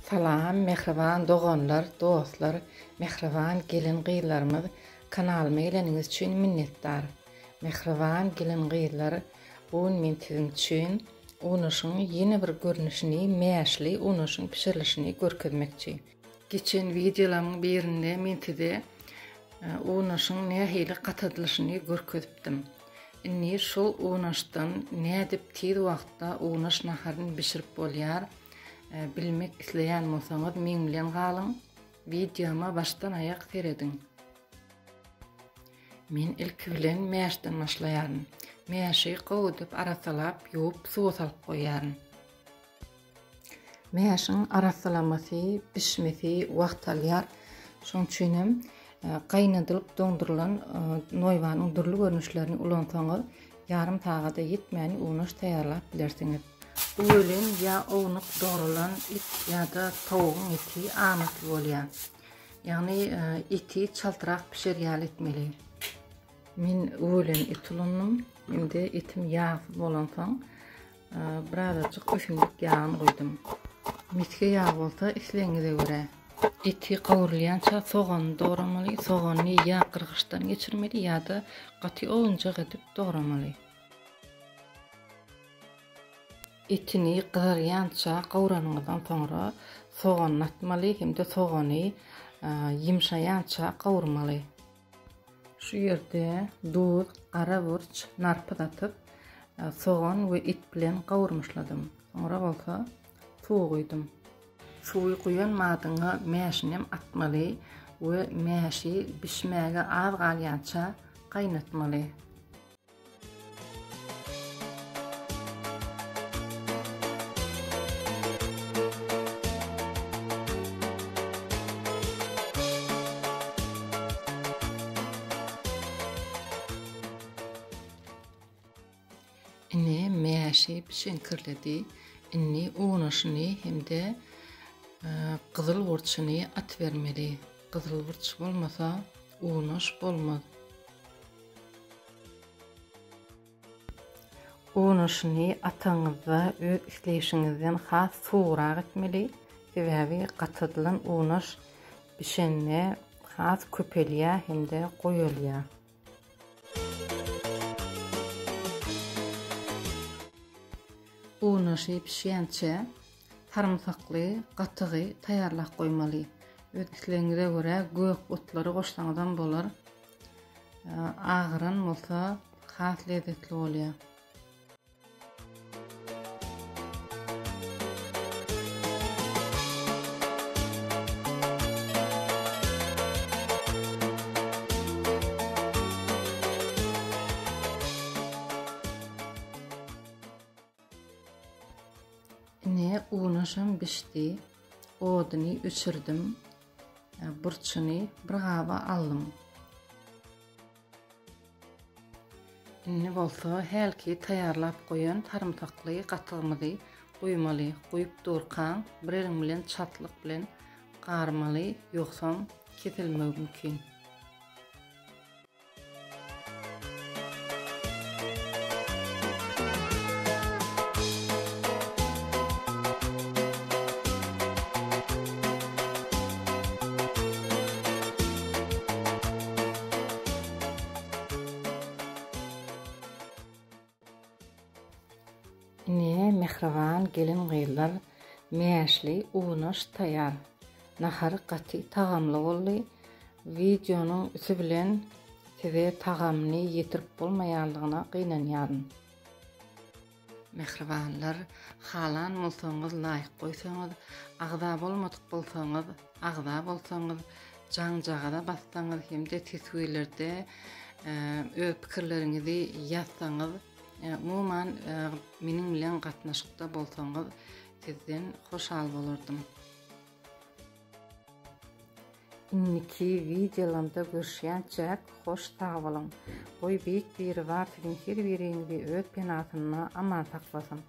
Salam, mehriban dogonlar, dostlar, mehriban gelin gyýlarymyz, kanalyma geleniňiz üçin minnetdar. Mehriban gelin gyýlar, bugün men siziň üçin unaşyň ýene bir görnüşini, mäşli unaşyň pişirilişini görkezmekçi. Geçen videolarymyň birinde men size unaşyň nähili gatydylyşyny görkezipdim. Inni şol unaşdan nädip tiz wagtda unaş naharyny pişirip bolýar, bilmek isleýän bolsaňyz men bilen galyň. Videoma başdan aýak seredin. Men ilk bilen mäşden başlaýaryn. Mäşi gowudyp arasalap, ýuwup suwa salyp goýaryn. Mäşiň arasalamasy, pişmesi wagt alýar. Şoň üçin qaynadylyp doňdurulan noýwanyň durly görnüşlerini ulansaňyz, ýarym sagada ýetmäni unaş taýýarlap bilersiňiz. Bu ölen ya ownup doğrulan it ya da tavuğun eti amatly bolýar. Yani eti çaltyrak pişirýär etmeli. Men ölen et ulandım. Şimdi etim ýağsy bolansaň birazajyk ösümlik ýağını goýdum. Mitke ýağ bolsa isleňize görä. Eti gowurulýança soğany doğramaly, soğany ýa qırgıçdan geçirmeli ýa-da gaty oňjak edip doğramaly. Etini qızarýança gowuranyňdan soňra soğany atmaly, hemde soğany ýymşaýança gowurmaly. Şu ýerde duz, gara burç, narpy atyp soğan we et bilen gowurmuşladym. Soňra bolsa suw goýdum. Suwy goýanmadyňa mäşinem atmaly we mäşi pişmäge az galýança gaýnatmaly. Inni mäşi pişinkirledi, inni unaşyny hemde gyzyl burçyny atbermeli. Gyzyl burç bolmasa unaş bolmaz. Unaşyny ataňyzda öz isleýişiňizden has suwrak etmeli. Sebäbi gatydylan unaş pişenne has köpelýär hemde goýulýar. Unaşy pişýänçe sarımsakly, gatygy taýýarlap goýmaly. Öz isleňize görä gök otlary goşsaňyzdan bolar. Agyran bolsa has lezzetli bolýar. Ne unaşym pişdi, oduny öçürdim, burçyny bir gaba aldym. Inni bolsa helki taýýarlap goýan sarymsakly gatygymyzy goýmaly, goýup durkan bir eliň bilen çatlyk bilen garmaly, ýoksa kesilmegi mümkin. Ne mehriban gelin gyýlar, mäşli unaş taýýar. Nahar gaty tagamly boldy. Videonyň üstü bilen size tagamny ýetirip bolmaýanlygyna gynanýaryn. Mehribanlar, halan bolsaňyz laýyk goýsaňyz, agza bolmadyk bolsaňyz, agza bolsaňyz, jaň-jagada bassaňyz hemde teswirlerde öz pikirleriňizi ýazsaňyz, umuman meniň bilen gatnaşykda bolsaňyz sizden hoşal bolardym. Inniki videolarymda görüşýänçe hoş sag bolan. Goý beýik biri bar, siziň her biriňizi öz penatyna aman saklasyn.